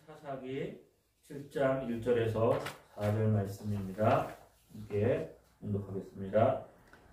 사사기 7장 1절에서 4절 말씀입니다. 함께 공독하겠습니다.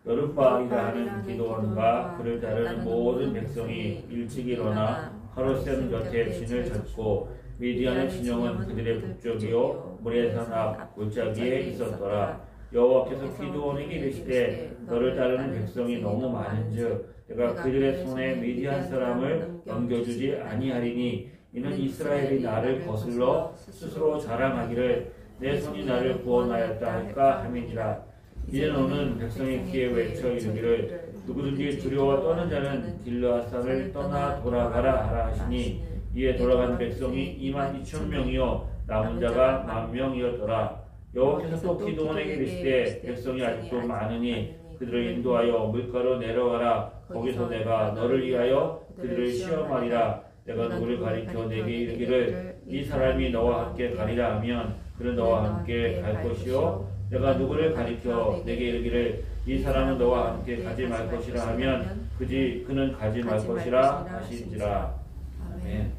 여룻바알이라 하는 기드온과 그를 따르는 모든 백성이 일찍 일어나 하루셈 곁에 진을 쳤고 미디안의 진영은 그들의 북쪽이요 모레산 앞 골짜기에 있었더라. 여호와께서 기드온에게 이르시되 너를 따르는 백성이 너무 많은즉 내가 그들의 손에 미디안 사람을 넘겨주지 아니하리니 이는 이스라엘이 나를 거슬러 스스로 자랑하기를 내 손이 나를 구원하였다 할까 함이니라. 이제 너는 백성의 귀에 외쳐 이르기를 누구든지 두려워 떠는 자는 길르앗산을 떠나 돌아가라 하라 하시니 이에 돌아간 백성이 22,000명이요 남은 자가 10,000명이었더라. 여호와께서 또 기드온에게 이르시되 백성이 아직도 많으니 그들을 인도하여 물가로 내려가라. 거기서 내가 너를 위하여 그들을 시험하리라. 내가 누구를 가리켜 내게 이르기를 이 사람이 너와 함께 가리라 하면 그는 너와 함께 갈 것이요 내가 누구를 가리켜 내게 이르기를 이 사람은 너와 함께 가지 말 것이라 하면 그는 가지 말 것이라 하신지라. 아멘.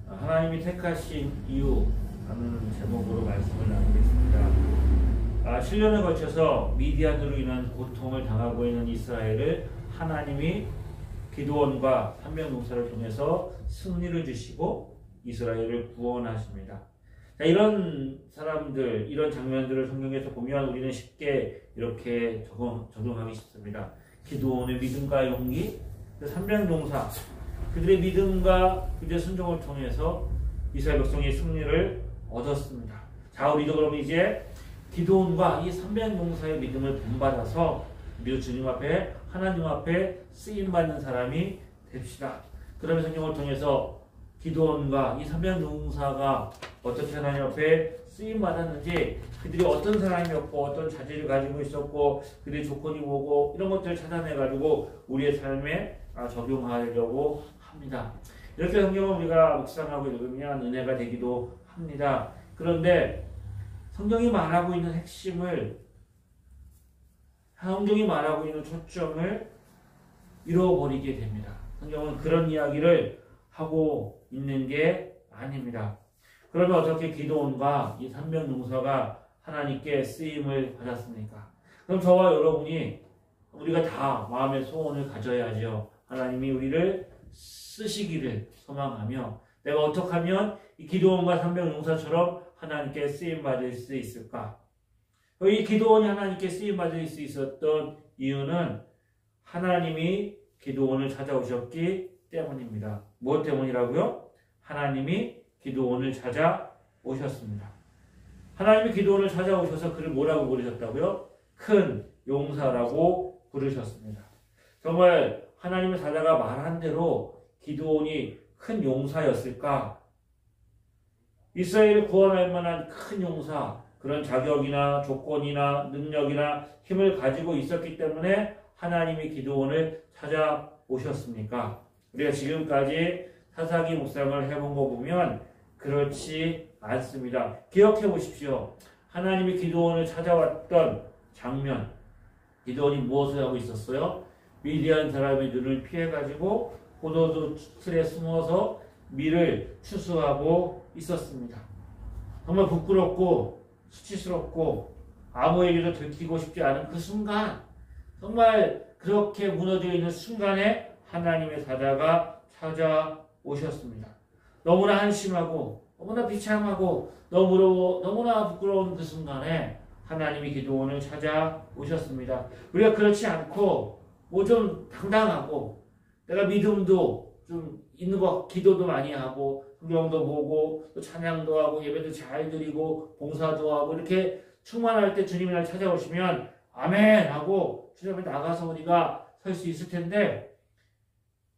하나님이 택하신 이유 하는 제목으로 말씀을 나누겠습니다. 7년에 걸쳐서 미디안으로 인한 고통을 당하고 있는 이스라엘을 하나님이 기드온과 산명농사를 통해서 승리를 주시고 이스라엘을 구원하십니다. 자, 이런 사람들, 이런 장면들을 성경에서 보면 우리는 쉽게 이렇게 적용하기 쉽습니다. 기드온의 믿음과 용기, 산명농사, 그들의 믿음과 그들의 순종을 통해서 이스라엘 백성이 승리를 얻었습니다. 자, 우리도 그럼 이제 기드온과 이 산명농사의 믿음을 본받아서 우리도 주님 앞에 하나님 앞에 쓰임받는 사람이 됩시다. 그러면 성경을 통해서 기드온과 이 산명농사가 어떻게 하나님 앞에 쓰임받았는지, 그들이 어떤 사람이었고 어떤 자질을 가지고 있었고 그들의 조건이 뭐고 이런 것들을 찾아내가지고 우리의 삶에 적용하려고 합니다. 이렇게 성경을 우리가 묵상하고 읽으면 은혜가 되기도 합니다. 그런데 성경이 말하고 있는 핵심을, 성경이 말하고 있는 초점을 잃어버리게 됩니다. 성경은 그런 이야기를 하고 있는 게 아닙니다. 그러면 어떻게 기드온과 이 산명농사가 하나님께 쓰임을 받았습니까? 그럼 저와 여러분이 우리가 다 마음의 소원을 가져야죠. 하나님이 우리를 쓰시기를 소망하며 내가 어떻게 하면 이 기드온과 산명농사처럼 하나님께 쓰임받을 수 있을까? 이 기드온이 하나님께 쓰임받을 수 있었던 이유는 하나님이 기드온을 찾아오셨기 때문입니다. 무엇 때문이라고요? 하나님이 기드온을 찾아오셨습니다. 하나님이 기드온을 찾아오셔서 그를 뭐라고 부르셨다고요? 큰 용사라고 부르셨습니다. 정말 하나님의 사자가 말한 대로 기드온이 큰 용사였을까? 이스라엘을 구원할 만한 큰 용사, 그런 자격이나 조건이나 능력이나 힘을 가지고 있었기 때문에 하나님이 기드온을 찾아오셨습니까? 우리가 지금까지 사사기 묵상을 해본 거 보면 그렇지 않습니다. 기억해 보십시오. 하나님이 기드온을 찾아왔던 장면, 기드온이 무엇을 하고 있었어요? 미디안 사람의 눈을 피해가지고 포도주 틀에 숨어서 밀을 추수하고 있었습니다. 정말 부끄럽고 수치스럽고 아무에게도 들키고 싶지 않은 그 순간, 정말 그렇게 무너져 있는 순간에 하나님의 사자가 찾아오셨습니다. 너무나 한심하고 너무나 비참하고 너무나 부끄러운 그 순간에 하나님이 기드온을 찾아오셨습니다. 우리가 그렇지 않고 뭐 좀 당당하고 내가 믿음도 좀 있는 것, 기도도 많이 하고 성경도 보고 또 찬양도 하고 예배도 잘 드리고 봉사도 하고 이렇게 충만할 때 주님이 날 찾아오시면 아멘 하고 주님 앞에 나가서 우리가 설 수 있을 텐데,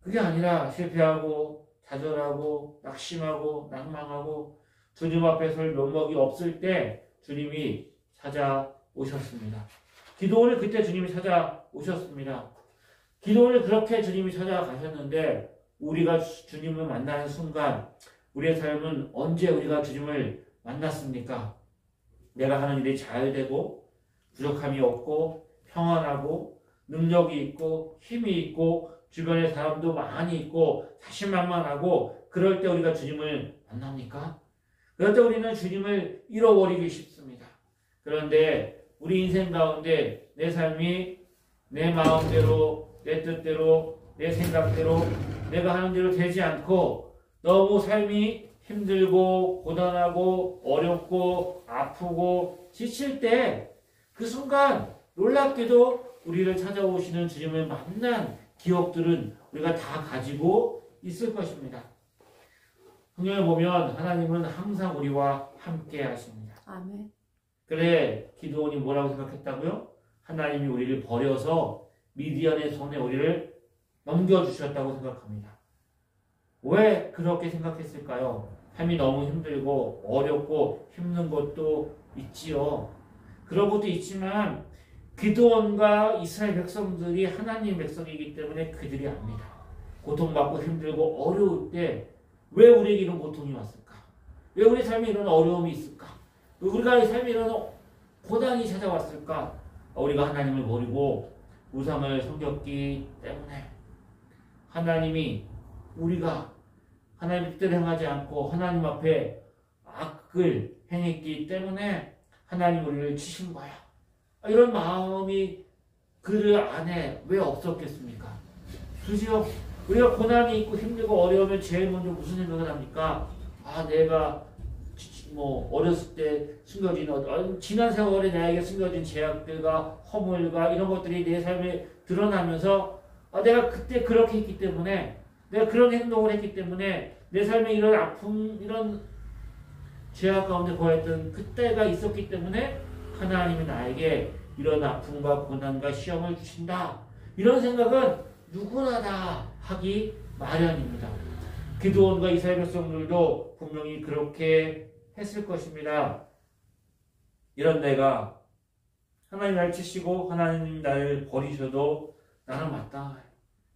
그게 아니라 실패하고 좌절하고 낙심하고 낭망하고 주님 앞에 설 면목이 없을 때 주님이 찾아오셨습니다. 기드온을 그때 주님이 찾아오셨습니다. 기드온을 그렇게 주님이 찾아가셨는데 우리가 주님을 만나는 순간 우리의 삶은 언제 우리가 주님을 만났습니까? 내가 하는 일이 잘 되고 부족함이 없고 평안하고 능력이 있고 힘이 있고 주변에 사람도 많이 있고 자신만만하고 그럴 때 우리가 주님을 만납니까? 그럴 때 우리는 주님을 잃어버리기 쉽습니다. 그런데 우리 인생 가운데 내 삶이 내 마음대로, 내 뜻대로, 내 생각대로 내가 하는 대로 되지 않고 너무 삶이 힘들고 고단하고 어렵고 아프고 지칠 때 그 순간 놀랍게도 우리를 찾아오시는 주님을 만난 기억들은 우리가 다 가지고 있을 것입니다. 성경에 보면 하나님은 항상 우리와 함께 하십니다. 아멘. 그래 기드온이 뭐라고 생각했다고요? 하나님이 우리를 버려서 미디안의 손에 우리를 넘겨주셨다고 생각합니다. 왜 그렇게 생각했을까요? 삶이 너무 힘들고 어렵고 힘든 것도 있지요. 그런 것도 있지만 기드온과 이스라엘 백성들이 하나님 백성이기 때문에 그들이 압니다. 고통받고 힘들고 어려울 때 왜 우리에게 이런 고통이 왔을까? 왜 우리 삶에 이런 어려움이 있을까? 왜 우리가 삶에 이런 고난이 찾아왔을까? 우리가 하나님을 버리고 우상을 섬겼기 때문에 하나님이 우리가 하나님의 뜻대로 행하지 않고 하나님 앞에 악을 행했기 때문에 하나님 우리를 치신 거야. 이런 마음이 그들 안에 왜 없었겠습니까? 그죠? 우리가 고난이 있고 힘들고 어려우면 제일 먼저 무슨 생각을 합니까? 내가 어렸을 때 숨겨진 지난 세월에 나에게 숨겨진 죄악들과 허물과 이런 것들이 내 삶에 드러나면서 내가 그때 그렇게 했기 때문에 내가 그런 행동을 했기 때문에 내 삶에 이런 아픔 이런 죄악 가운데 거했던 그때가 있었기 때문에 하나님이 나에게 이런 아픔과 고난과 시험을 주신다. 이런 생각은 누구나 다 하기 마련입니다. 기드온과 이스라엘 백성들도 분명히 그렇게 했을 것입니다. 이런 내가 하나님 나를 치시고 하나님 나를 버리셔도 나는 마땅해.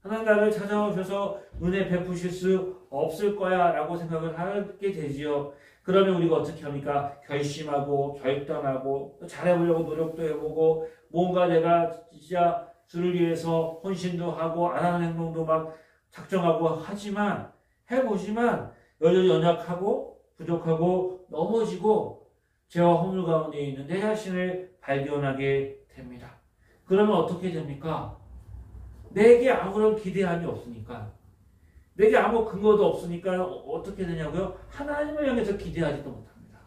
하나님 나를 찾아오셔서 은혜 베푸실 수 없을 거야 라고 생각을 하게 되지요. 그러면 우리가 어떻게 합니까? 결심하고 결단하고 잘해보려고 노력도 해보고 뭔가 내가 진짜 주를 위해서 헌신도 하고 안 하는 행동도 막 작정하고 하지만 해보지만 여전히 연약하고 부족하고 넘어지고 죄와 허물 가운데 있는 내 자신을 발견하게 됩니다. 그러면 어떻게 됩니까? 내게 아무런 기대함이 없으니까 내게 아무 근거도 없으니까 어떻게 되냐고요? 하나님을 향해서 기대하지도 못합니다.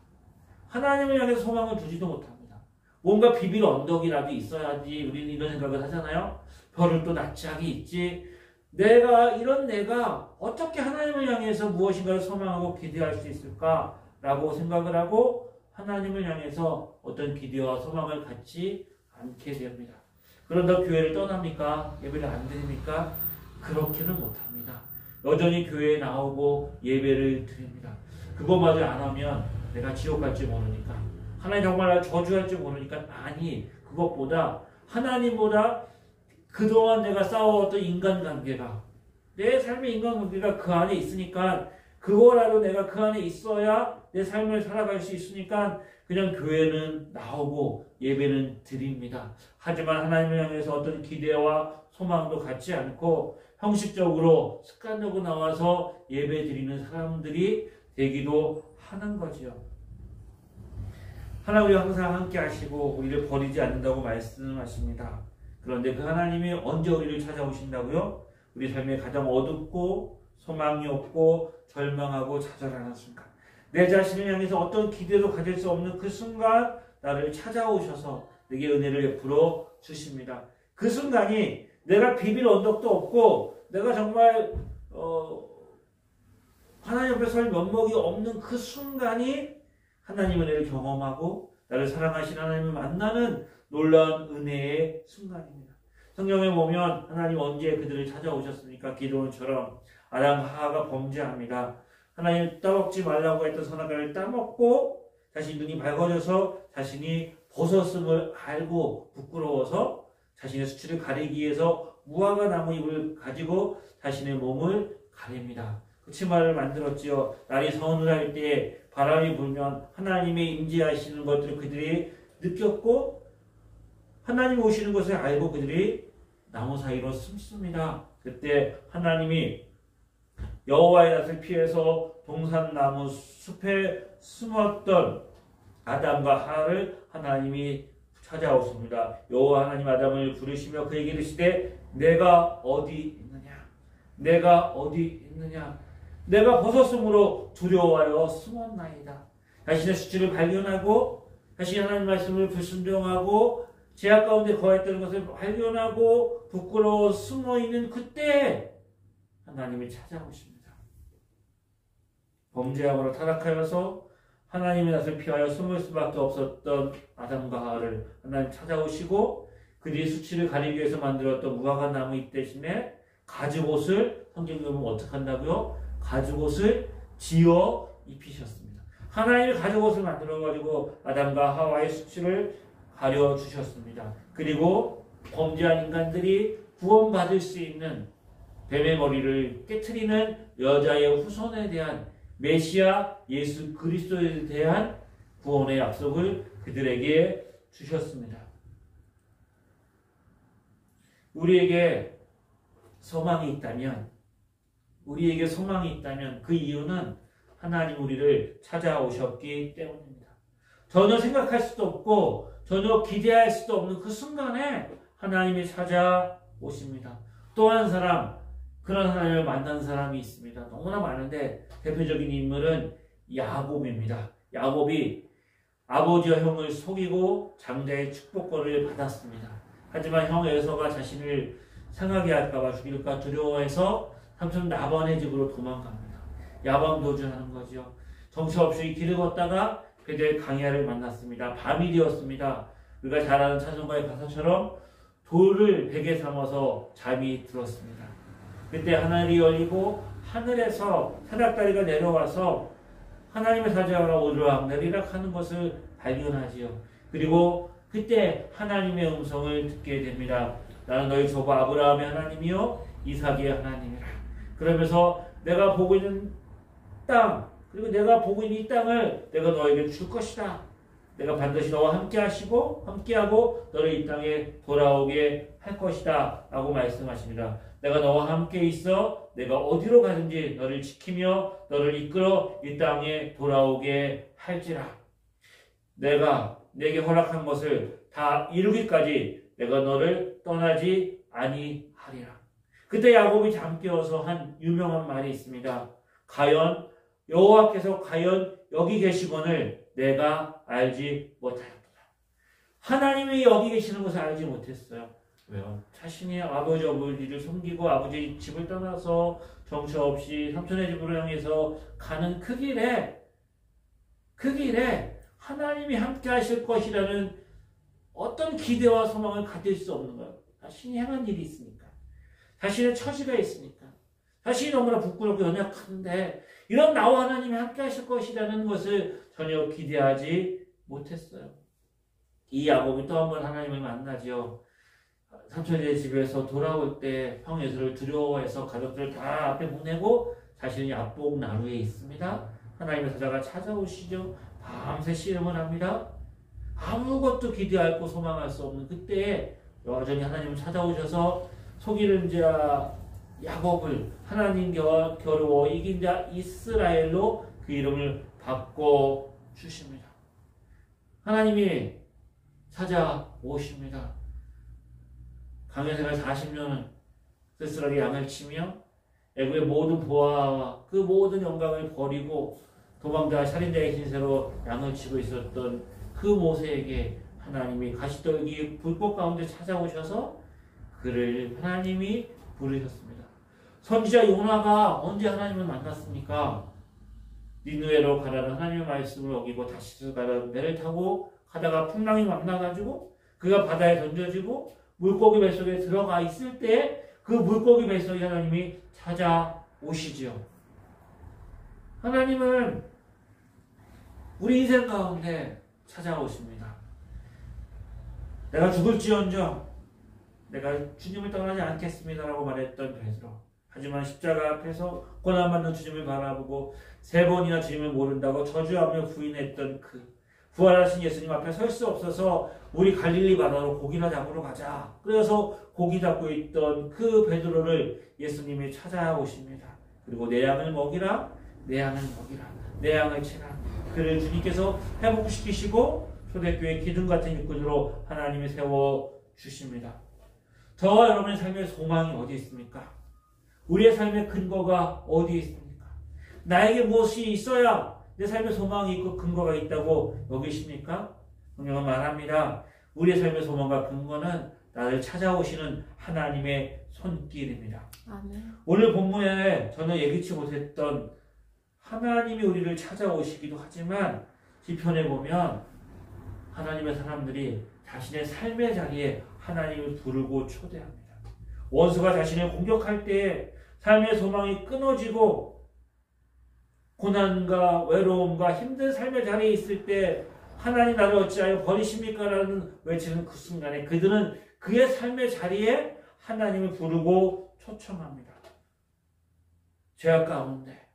하나님을 향해서 소망을 두지도 못합니다. 뭔가 비빌 언덕이라도 있어야지 우리는 이런 생각을 하잖아요. 별을 또 낯짝이 있지. 내가 어떻게 하나님을 향해서 무엇인가를 소망하고 기대할 수 있을까라고 생각을 하고 하나님을 향해서 어떤 기대와 소망을 갖지 않게 됩니다. 그런다 교회를 떠납니까? 예배를 안 드립니까? 그렇게는 못합니다. 여전히 교회에 나오고 예배를 드립니다. 그것마저 안 하면 내가 지옥 갈지 모르니까 하나님 정말 날 저주할지 모르니까 아니 그것보다 하나님보다 그동안 내가 쌓아왔던 인간관계가 내 삶의 인간관계가 그 안에 있으니까 그거라도 내가 그 안에 있어야 내 삶을 살아갈 수 있으니까 그냥 교회는 나오고 예배는 드립니다. 하지만 하나님을 향해서 어떤 기대와 소망도 갖지 않고 형식적으로 습관적으로 나와서 예배 드리는 사람들이 되기도 하는 거죠. 하나님이 항상 함께 하시고 우리를 버리지 않는다고 말씀하십니다. 그런데 그 하나님이 언제 우리를 찾아오신다고요? 우리 삶에 가장 어둡고 소망이 없고 절망하고 좌절하는 순간 내 자신을 향해서 어떤 기대도 가질 수 없는 그 순간 나를 찾아오셔서 내게 은혜를 베풀어 주십니다. 그 순간이 내가 비빌 언덕도 없고 내가 정말 하나님 앞에 설 면목이 없는 그 순간이 하나님의 은혜를 경험하고 나를 사랑하시는 하나님을 만나는 놀라운 은혜의 순간입니다. 성경에 보면 하나님 언제 그들을 찾아오셨습니까? 기드온처럼 아담 하하가 범죄합니다. 하나님 따먹지 말라고 했던 선악과를 따먹고 자신 눈이 밝아져서 자신이 벗었음을 알고 부끄러워서 자신의 수치를 가리기 위해서 무화과 나무 잎을 가지고 자신의 몸을 가립니다. 그 치마를 만들었지요. 날이 서늘할 때 바람이 불면 하나님의 임재하시는 것들을 그들이 느꼈고 하나님 오시는 것을 알고 그들이 나무 사이로 숨습니다. 그때 하나님이 여호와의 낯을 피해서 동산나무 숲에 숨었던 아담과 하와를 하나님이 찾아오십니다. 여호와 하나님 아담을 부르시며 그에게 이르시되 내가 어디 있느냐? 내가 어디 있느냐? 내가 벗었으므로 두려워하여 숨었나이다. 자신의 수치를 발견하고 자신이 하나님 말씀을 불순종하고 죄악 가운데 거했던 것을 발견하고 부끄러워 숨어있는 그때 하나님이 찾아오십니다. 범죄함으로 타락하여서 하나님의 낯을 피하여 숨을 수밖에 없었던 아담과 하와를 하나님 찾아오시고 그들이 수치를 가리기 위해서 만들었던 무화과 나무 잎 대신에 가죽옷을 성경에 보면 어떻게 한다고요? 가죽옷을 지어 입히셨습니다. 하나님이 가죽옷을 만들어가지고 아담과 하와의 수치를 가려주셨습니다. 그리고 범죄한 인간들이 구원받을 수 있는 뱀의 머리를 깨트리는 여자의 후손에 대한 메시아 예수 그리스도에 대한 구원의 약속을 그들에게 주셨습니다. 우리에게 소망이 있다면 그 이유는 하나님 우리를 찾아오셨기 때문입니다. 전혀 생각할 수도 없고 전혀 기대할 수도 없는 그 순간에 하나님이 찾아오십니다. 또 한 사람, 그런 하나님을 만난 사람이 있습니다. 너무나 많은데 대표적인 인물은 야곱입니다. 야곱이 아버지와 형을 속이고 장자의 축복권을 받았습니다. 하지만 형 에서가 자신을 상하게 할까봐 죽일까 두려워해서 삼촌 라반의 집으로 도망갑니다. 야방도주하는 거죠. 정처없이 길을 걷다가 그들 강야를 만났습니다. 밤이 되었습니다. 우리가 잘 아는 찬송가의 가사처럼 돌을 베개 삼아서 잠이 들었습니다. 그때 하늘이 열리고 하늘에서 사닥다리가 내려와서 하나님의 사자가 오르락내리락 하는 것을 발견하지요. 그리고 그때 하나님의 음성을 듣게 됩니다. 나는 너희 조부 아브라함의 하나님이요 이삭의 하나님이라. 그러면서 내가 보고 있는 땅 그리고 내가 보고 있는 이 땅을 내가 너에게 줄 것이다. 내가 반드시 너와 함께하고 너를 이 땅에 돌아오게 할 것이다 라고 말씀하십니다. 내가 너와 함께 있어 내가 어디로 가든지 너를 지키며 너를 이끌어 이 땅에 돌아오게 할지라. 내가 내게 허락한 것을 다 이루기까지 내가 너를 떠나지 아니하리라. 그때 야곱이 잠깨어서 한 유명한 말이 있습니다. 가연 여호와께서 가연 여기 계시거늘 내가 알지 못하였다. 하나님이 여기 계시는 것을 알지 못했어요. 왜요? 자신이 아버지 어머니를 섬기고 아버지 집을 떠나서 정처 없이 삼촌의 집으로 향해서 가는 그 길에 하나님이 함께 하실 것이라는 어떤 기대와 소망을 가질 수 없는 거예요. 자신이 행한 일이 있으니까. 자신의 처지가 있으니까. 자신이 너무나 부끄럽고 연약한데 이런 나와 하나님이 함께 하실 것이라는 것을 전혀 기대하지 못했어요. 이 야곱이 또 한 번 하나님을 만나죠. 삼촌의 집에서 돌아올 때 형 에서를 두려워해서 가족들을 다 앞에 보내고 자신이 앞복 나루에 있습니다. 하나님의 사자가 찾아오시죠. 밤새 씨름을 합니다. 아무것도 기대할 고 소망할 수 없는 그때에 여전히 하나님을 찾아오셔서 속이는 자 야곱을 하나님 겨루어 이긴 자 이스라엘로 그 이름을 바꿔 주십니다. 하나님이 찾아오십니다. 강해 생활 40년은 쓸쓸하게 양을 치며 애굽의 모든 보화와 그 모든 영광을 버리고 도망자 살인자의 신세로 양을 치고 있었던 그 모세에게 하나님이 가시떨기 불꽃 가운데 찾아오셔서 그를 하나님이 부르셨습니다. 선지자 요나가 언제 하나님을 만났습니까? 니느웨로 가라는 하나님의 말씀을 어기고 다시스 가라는 배를 타고 가다가 풍랑이 만나가지고 그가 바다에 던져지고 물고기 뱃속에 들어가 있을 때 그 물고기 뱃속에 하나님이 찾아오시지요. 하나님은 우리 인생 가운데 찾아오십니다. 내가 죽을지언정 내가 주님을 떠나지 않겠습니다라고 말했던 베드로. 하지만 십자가 앞에서 고난받는 주님을 바라보고 3번이나 주님을 모른다고 저주하며 부인했던 부활하신 예수님 앞에 설 수 없어서 우리 갈릴리 바다로 고기나 잡으러 가자. 그래서 고기 잡고 있던 그 베드로를 예수님이 찾아오십니다. 그리고 내 양을 먹이라, 내 양을 먹이라, 내 양을 치라. 그를 주님께서 회복시키시고 초대교회 기둥 같은 일꾼으로 하나님이 세워주십니다. 저와 여러분의 삶의 소망이 어디 있습니까? 우리의 삶의 근거가 어디 있습니까? 나에게 무엇이 있어야 내 삶의 소망이 있고 근거가 있다고 여기십니까? 성경은 말합니다. 우리의 삶의 소망과 근거는 나를 찾아오시는 하나님의 손길입니다. 아멘. 오늘 본문에 저는 예기치 못했던 하나님이 우리를 찾아오시기도 하지만 시편에 보면 하나님의 사람들이 자신의 삶의 자리에 하나님을 부르고 초대합니다. 원수가 자신을 공격할 때에 삶의 소망이 끊어지고 고난과 외로움과 힘든 삶의 자리에 있을 때 하나님 나를 어찌하여 버리십니까? 라는 외치는 그 순간에 그들은 그의 삶의 자리에 하나님을 부르고 초청합니다. 죄악 가운데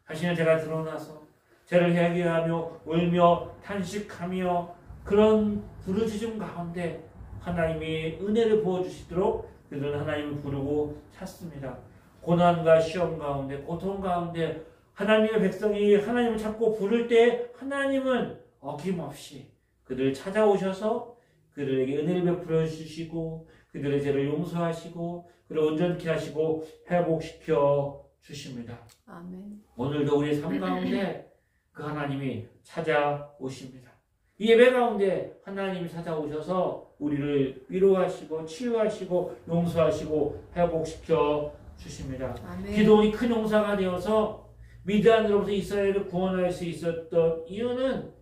자신의 죄가 드러나서 죄를 회개하며 울며 탄식하며 그런 부르짖음 가운데 하나님이 은혜를 부어주시도록 그들은 하나님을 부르고 찾습니다. 고난과 시험 가운데 고통 가운데 하나님의 백성이 하나님을 찾고 부를 때 하나님은 어김없이 그들을 찾아오셔서 그들에게 은혜를 베풀어 주시고 그들의 죄를 용서하시고 그를 온전케 하시고 회복시켜 주십니다. 아멘. 오늘도 우리의 삶 가운데 그 하나님이 찾아오십니다. 이 예배 가운데 하나님이 찾아오셔서 우리를 위로하시고 치유하시고 용서하시고 회복시켜 주십니다. 아멘. 기도원이 큰 용사가 되어서 미디안으로부터 이스라엘을 구원할 수 있었던 이유는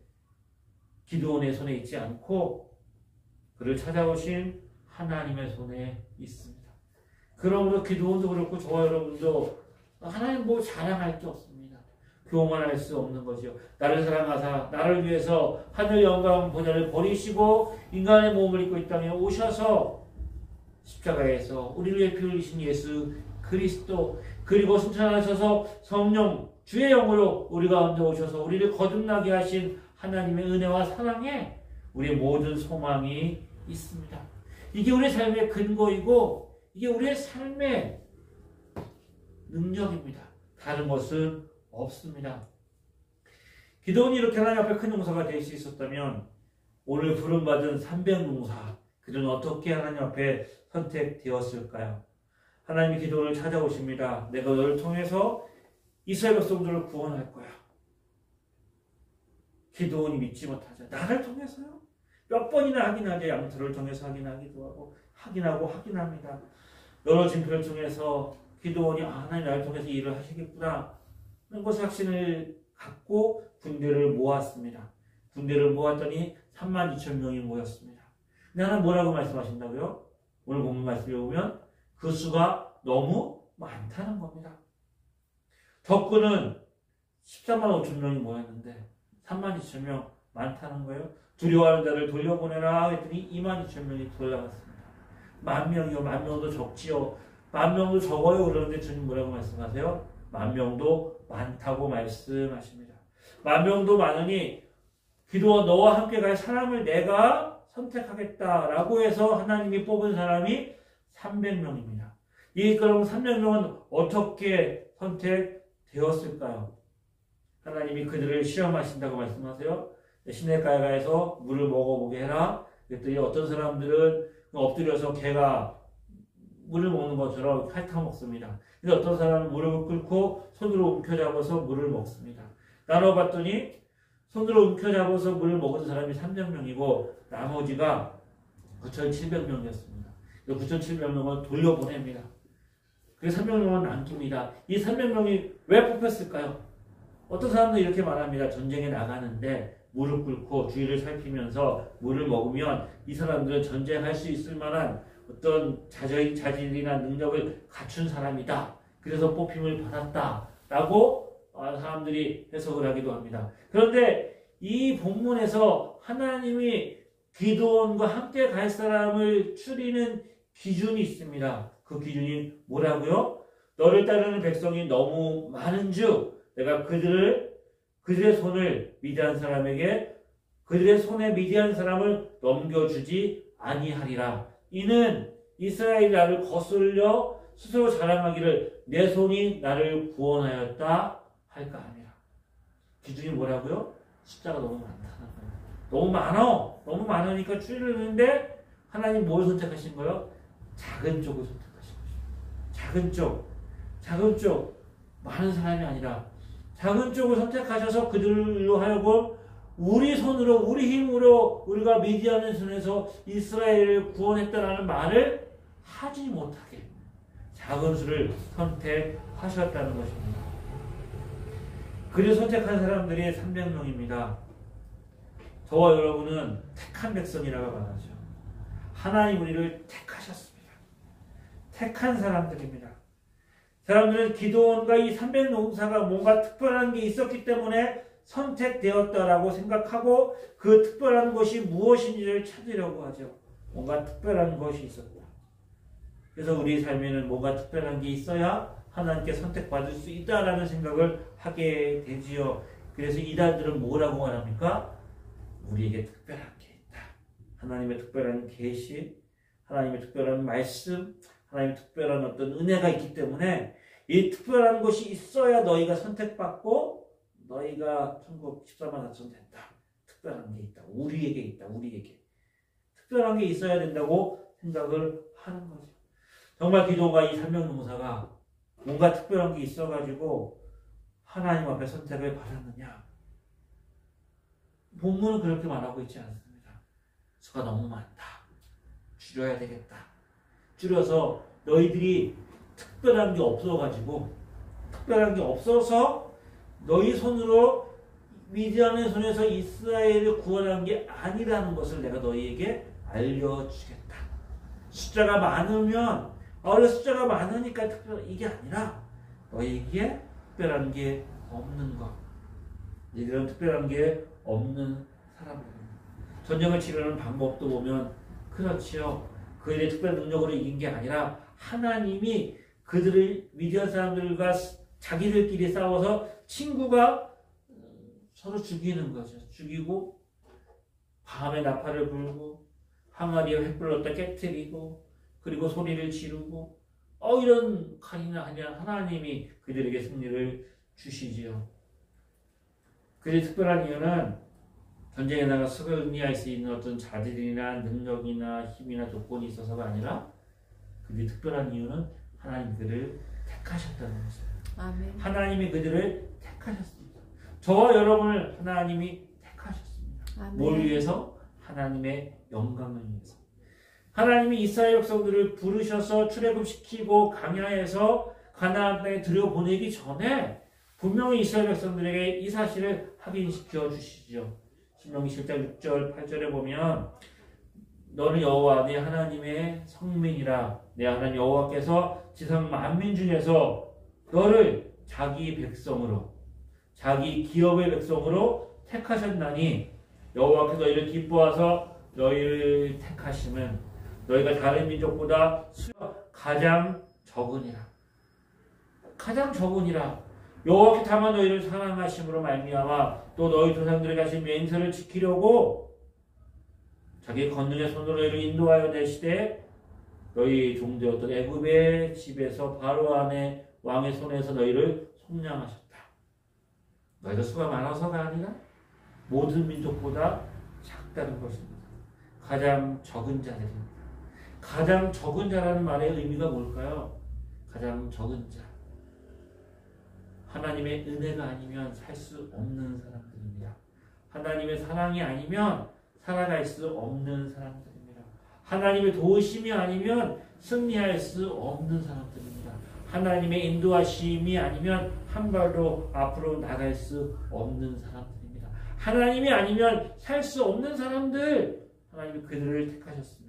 기도원의 손에 있지 않고 그를 찾아오신 하나님의 손에 있습니다. 그러므로 기도원도 그렇고 저와 여러분도 하나님 뭐 자랑할 게 없습니다. 교만할 수 없는 거죠. 나를 사랑하사 나를 위해서 하늘 영광 보좌를 버리시고 인간의 몸을 입고 이 땅에 오셔서 십자가에서 우리를 위해 피 흘리신 예수 그리스도 그리고 승천하셔서 성령 주의 영으로 우리 가운데 오셔서 우리를 거듭나게 하신 하나님의 은혜와 사랑에 우리의 모든 소망이 있습니다. 이게 우리의 삶의 근거이고 이게 우리의 삶의 능력입니다. 다른 것은 없습니다. 기도원이 이렇게 하나님 앞에 큰 용사가 될 수 있었다면 오늘 부름받은 300용사 그들은 어떻게 하나님 앞에 선택되었을까요? 하나님이 기도원을 찾아오십니다. 내가 너를 통해서 이스라엘 백성들을 구원할 거야. 기도원이 믿지 못하죠. 나를 통해서요? 몇 번이나 확인하죠. 양털을 통해서 확인하기도 하고 확인합니다. 여러 징표를 통해서 기도원이 하나님 나를 통해서 일을 하시겠구나 하는 것을 확신을 갖고 군대를 모았습니다. 군대를 모았더니 32,000명이 모였습니다. 근데 하나님 뭐라고 말씀하신다고요? 오늘 본문 말씀을 보면 그 수가 너무 많다는 겁니다. 적군은 14만 5천 명이 모였는데 32,000명 많다는 거예요. 두려워하는 자를 돌려보내라 했더니 22,000명이 돌아갔습니다. 10,000명이요. 10,000명도 적지요. 10,000명도 적어요. 그러는데 주님 뭐라고 말씀하세요? 10,000명도 많다고 말씀하십니다. 10,000명도 많으니 기도원 너와 함께 갈 사람을 내가 선택하겠다라고 해서 하나님이 뽑은 사람이 300명입니다. 그럼 300명은 어떻게 선택되었을까요? 하나님이 그들을 시험하신다고 말씀하세요. 시냇가에 가서 물을 먹어보게 해라. 그랬더니 어떤 사람들은 엎드려서 개가 물을 먹는 것처럼 핥아먹습니다. 근데 어떤 사람은 무릎을 꿇고 손으로 움켜잡아서 물을 먹습니다. 나눠봤더니 손으로 움켜잡아서 물을 먹은 사람이 300명이고 나머지가 9,700명이었습니다. 9,700명을 돌려보냅니다. 그래서 300명은 남깁니다. 이 300명이 왜 뽑혔을까요? 어떤 사람도 이렇게 말합니다. 전쟁에 나가는데 무릎 꿇고 주위를 살피면서 물을 먹으면 이 사람들은 전쟁할 수 있을 만한 어떤 자질이나 능력을 갖춘 사람이다. 그래서 뽑힘을 받았다라고 사람들이 해석을 하기도 합니다. 그런데 이 본문에서 하나님이 기도원과 함께 갈 사람을 추리는 기준이 있습니다. 그 기준이 뭐라고요? 너를 따르는 백성이 너무 많은즉 내가 그들의 손을 미디안 사람에게 그들의 손에 미디안 사람을 넘겨주지 아니하리라. 이는 이스라엘이 나를 거슬려 스스로 자랑하기를 내 손이 나를 구원하였다 할까 아니라. 기준이 뭐라고요? 숫자가 너무 많다는 거예요. 너무 많아. 너무 많으니까 줄이는데 하나님 뭘 선택하신 거예요? 작은 쪽을 선택하신 거죠. 작은 쪽. 작은 쪽. 많은 사람이 아니라 작은 쪽을 선택하셔서 그들로 하여금 우리 손으로 우리 힘으로 우리가 미디안의 손에서 이스라엘을 구원했다라는 말을 하지 못하게 작은 수를 선택하셨다는 것입니다. 그를 선택한 사람들이 300명입니다. 저와 여러분은 택한 백성이라고 말하죠. 하나님 우리를 택하셨습니다. 택한 사람들입니다. 사람들은 기드온과 이 300농사가 뭔가 특별한 게 있었기 때문에 선택되었다라고 생각하고 그 특별한 것이 무엇인지를 찾으려고 하죠. 뭔가 특별한 것이 있었다. 그래서 우리 삶에는 뭔가 특별한 게 있어야 하나님께 선택받을 수 있다라는 생각을 하게 되지요. 그래서 이단들은 뭐라고 말합니까? 우리에게 특별한 게 있다. 하나님의 특별한 계시, 하나님의 특별한 말씀, 하나님의 특별한 어떤 은혜가 있기 때문에 이 특별한 것이 있어야 너희가 선택받고 너희가 천국 14만 4천 된다. 특별한 게 있다. 우리에게 있다. 우리에게. 특별한 게 있어야 된다고 생각을 하는 거죠. 정말 기도가 이 300농사가 뭔가 특별한 게 있어가지고 하나님 앞에 선택을 받았느냐? 본문은 그렇게 말하고 있지 않습니다. 수가 너무 많다. 줄여야 되겠다. 줄여서 너희들이 특별한 게 없어가지고 특별한 게 없어서 너희 손으로 미디안의 손에서 이스라엘을 구원한 게 아니라는 것을 내가 너희에게 알려주겠다. 숫자가 많으면 원래 숫자가 많으니까 특별한 이게 아니라 너희에게 특별한 게 없는 것. 이런 특별한 게 없는 사람들입니다. 전쟁을 치르는 방법도 보면 그렇지요. 그들의 특별한 능력으로 이긴 게 아니라 하나님이 그들을 미디안 사람들과 자기들끼리 싸워서 친구가 서로 죽이는 거죠. 죽이고 밤에 나팔을 불고 항아리에 횃불 넣다 깨트리고 그리고 소리를 지르고 이런 칼이나 하냐 하나님이 그들에게 승리를 주시지요. 그들의 특별한 이유는 전쟁에 나가 승리할 수 있는 어떤 자질이나 능력이나 힘이나 조건이 있어서가 아니라 그들의 특별한 이유는 하나님 그들을 택하셨다는 것입니다. 아멘. 하나님이 그들을 택하셨습니다. 저와 여러분을 하나님이 택하셨습니다. 아멘. 뭘 위해서? 하나님의 영광을 위해서. 하나님이 이스라엘 백성들을 부르셔서 출애굽시키고 강야에서 가나안 땅에 들여보내기 전에 분명히 이스라엘 백성들에게 이 사실을 확인시켜 주시죠. 신명기 7장 6절 8절에 보면 너는 여호와 네 하나님의 성민이라. 내 하나님 여호와께서 지상 만민 중에서 너를 자기 백성으로 자기 기업의 백성으로 택하셨나니 여호와께서 너희를 기뻐하서 너희를 택하심은 너희가 다른 민족보다 수가 가장 적으니라. 가장 적으니라. 여호와께 다만 너희를 사랑하심으로 말미암아 또 너희 조상들에게 하신 맹세를 지키려고 자기 권능의 손으로 너희를 인도하여 내시되 너희 종되었던 애굽의 집에서 바로 안에 왕의 손에서 너희를 속량하셨다. 너희가 수가 많아서가 아니라 모든 민족보다 작다는 것입니다. 가장 적은 자들입니다. 가장 적은 자라는 말의 의미가 뭘까요? 가장 적은 자. 하나님의 은혜가 아니면 살 수 없는 사람들입니다. 하나님의 사랑이 아니면 살아갈 수 없는 사람들입니다. 하나님의 도우심이 아니면 승리할 수 없는 사람들입니다. 하나님의 인도하심이 아니면 한 발도 앞으로 나갈 수 없는 사람들입니다. 하나님이 아니면 살 수 없는 사람들, 하나님이 그들을 택하셨습니다.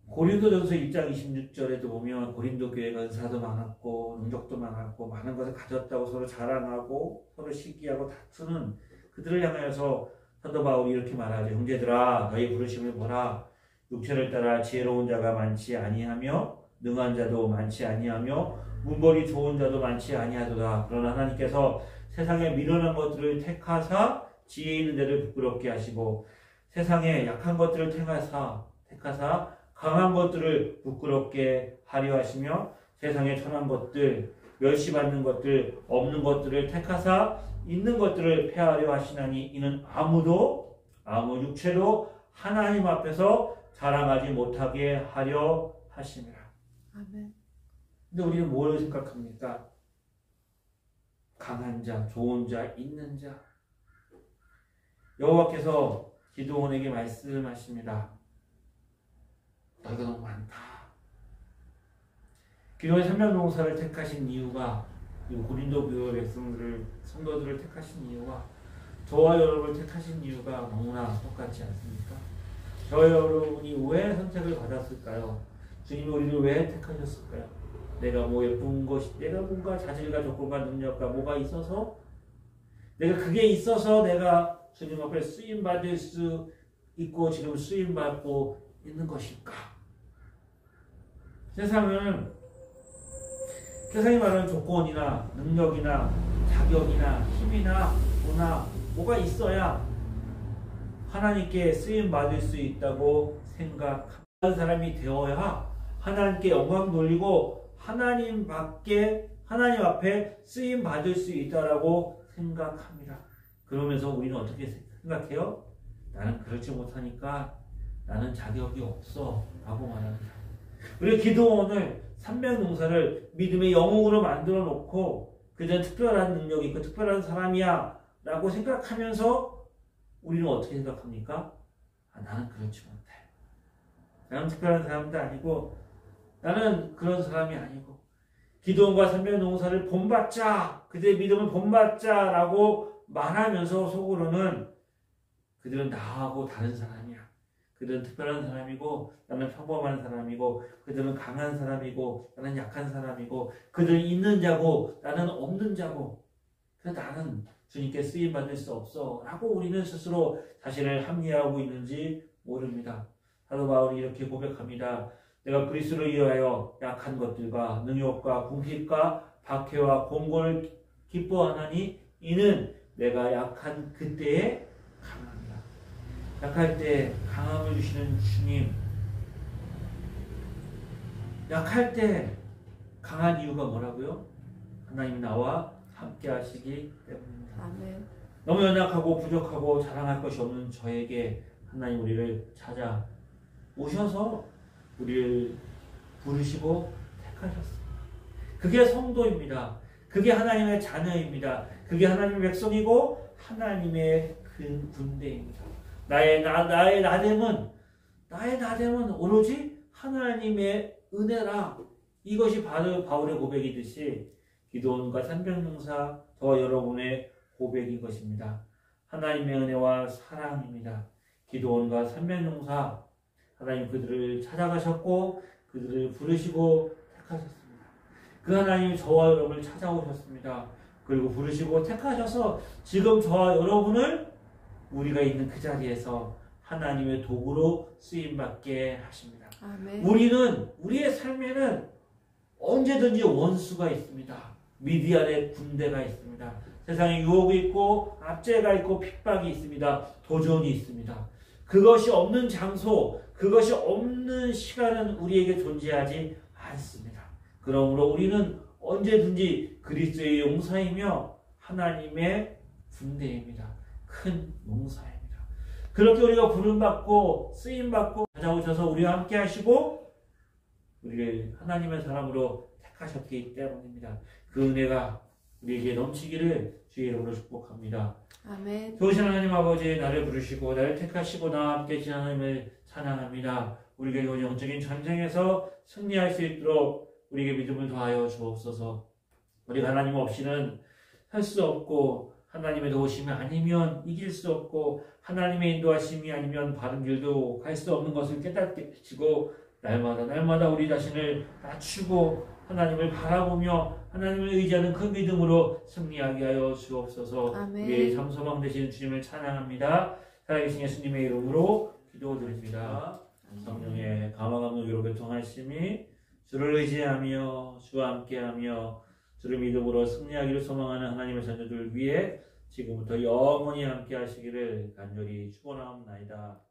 고린도전서 1장 26절에도 보면 고린도 교회가 은사도 많았고 능력도 많았고 많은 것을 가졌다고 서로 자랑하고 서로 시기하고 다투는 그들을 향하여서 사도 바울이 이렇게 말하죠. 형제들아 너희 부르심을 보라. 육체를 따라 지혜로운 자가 많지 아니하며 능한 자도 많지 아니하며 문벌이 좋은 자도 많지 아니하도다. 그러나 하나님께서 세상에 미련한 것들을 택하사 지혜 있는 데를 부끄럽게 하시고 세상에 약한 것들을 택하사 강한 것들을 부끄럽게 하려 하시며 세상에 천한 것들 멸시받는 것들 없는 것들을 택하사 있는 것들을 폐하려 하시나니 이는 아무 육체도 하나님 앞에서 자랑하지 못하게 하려 하심이라. 아멘. 근데 우리는 뭘 생각합니까? 강한 자, 좋은 자, 있는 자. 여호와께서 기드온에게 말씀하십니다. 너희가 너무 많다. 기도의 삼면봉사를 택하신 이유가, 고린도 교회 성도들을 택하신 이유가, 저와 여러분을 택하신 이유가 너무나 똑같지 않습니까? 저와 여러분이 왜 선택을 받았을까요? 주님이 우리를 왜 택하셨을까요? 내가 뭐 예쁜 것이, 내가 뭔가 자질과 조건과 능력과 뭐가 있어서, 내가 그게 있어서 내가 주님 앞에 쓰임 받을 수 있고 지금 쓰임 받고 있는 것일까? 세상이 말하는 조건이나 능력이나 자격이나 힘이나 뭐나 뭐가 있어야 하나님께 쓰임 받을 수 있다고 생각하는 사람이 되어야 하나님께 영광 돌리고 하나님 앞에 쓰임 받을 수 있다라고 생각합니다. 그러면서 우리는 어떻게 생각해요? 나는 그렇지 못하니까 나는 자격이 없어 라고 말합니다. 우리 기도원을 300농사를 믿음의 영웅으로 만들어 놓고 그는 특별한 능력이 있고 특별한 사람이야 라고 생각하면서 우리는 어떻게 생각합니까? 나는 그렇지 못해. 나는 특별한 사람도 아니고 나는 그런 사람이 아니고 기도원과 300농사를 본받자, 그들의 믿음을 본받자 라고 말하면서 속으로는 그들은 나하고 다른 사람이야. 그들은 특별한 사람이고 나는 평범한 사람이고 그들은 강한 사람이고 나는 약한 사람이고 그들은 있는 자고 나는 없는 자고 그래서 나는 주님께 쓰임받을 수 없어 라고 우리는 스스로 자신을 합리화하고 있는지 모릅니다. 사도 바울이 이렇게 고백합니다. 내가 그리스도를 위하여 약한 것들과 능욕과 궁핍과 박해와 공고를 기뻐하나니 이는 내가 약한 그때에 강함이라. 약할 때 강함을 주시는 주님, 약할 때 강한 이유가 뭐라고요? 하나님이 나와 함께 하시기 때문입니다. 아멘. 너무 연약하고 부족하고 자랑할 것이 없는 저에게 하나님 우리를 찾아 오셔서 우리를 부르시고 택하셨습니다. 그게 성도입니다. 그게 하나님의 자녀입니다. 그게 하나님의 백성이고 하나님의 큰 군대입니다. 나의 나됨은 오로지 하나님의 은혜라. 이것이 바로 바울의 고백이듯이 기도원과 300농사 저와 여러분의 고백인 것입니다. 하나님의 은혜와 사랑입니다. 기도원과 300농사 하나님 그들을 찾아가셨고 그들을 부르시고 택하셨습니다. 그 하나님이 저와 여러분을 찾아오셨습니다. 그리고 부르시고 택하셔서 지금 저와 여러분을 우리가 있는 그 자리에서 하나님의 도구로 쓰임받게 하십니다. 아멘. 우리의 삶에는 언제든지 원수가 있습니다. 미디안의 군대가 있습니다. 세상에 유혹이 있고 압제가 있고 핍박이 있습니다. 도전이 있습니다. 그것이 없는 장소, 그것이 없는 시간은 우리에게 존재하지 않습니다. 그러므로 우리는 언제든지 그리스도의 용사이며 하나님의 군대입니다. 큰 용사입니다. 그렇게 우리가 부름받고 쓰임받고 찾아오셔서 우리와 함께 하시고 우리를 하나님의 사람으로 택하셨기 때문입니다. 그 은혜가 우리에게 넘치기를 주의 이름으로 축복합니다. 아멘. 좋으신 하나님 아버지, 나를 부르시고 나를 택하시고 나와 함께 진 하나님을 찬양합니다. 우리가 이 영적인 전쟁에서 승리할 수 있도록 우리에게 믿음을 더하여 주옵소서. 우리가 하나님 없이는 할 수 없고 하나님의 도우심이 아니면 이길 수 없고 하나님의 인도하심이 아니면 바른 길도 갈 수 없는 것을 깨닫게 되시고 날마다 우리 자신을 낮추고 하나님을 바라보며 하나님을 의지하는 그 믿음으로 승리하게 하여 주옵소서. 아멘. 우리의 참소망 되시는 주님을 찬양합니다. 살아계신 예수님의 이름으로 기도드립니다. 성령의 감화감동으로 교통하심이 주를 의지하며 주와 함께하며 주를 믿음으로 승리하기를 소망하는 하나님의 자녀들 위해 지금부터 영원히 함께 하시기를 간절히 축원하옵나이다.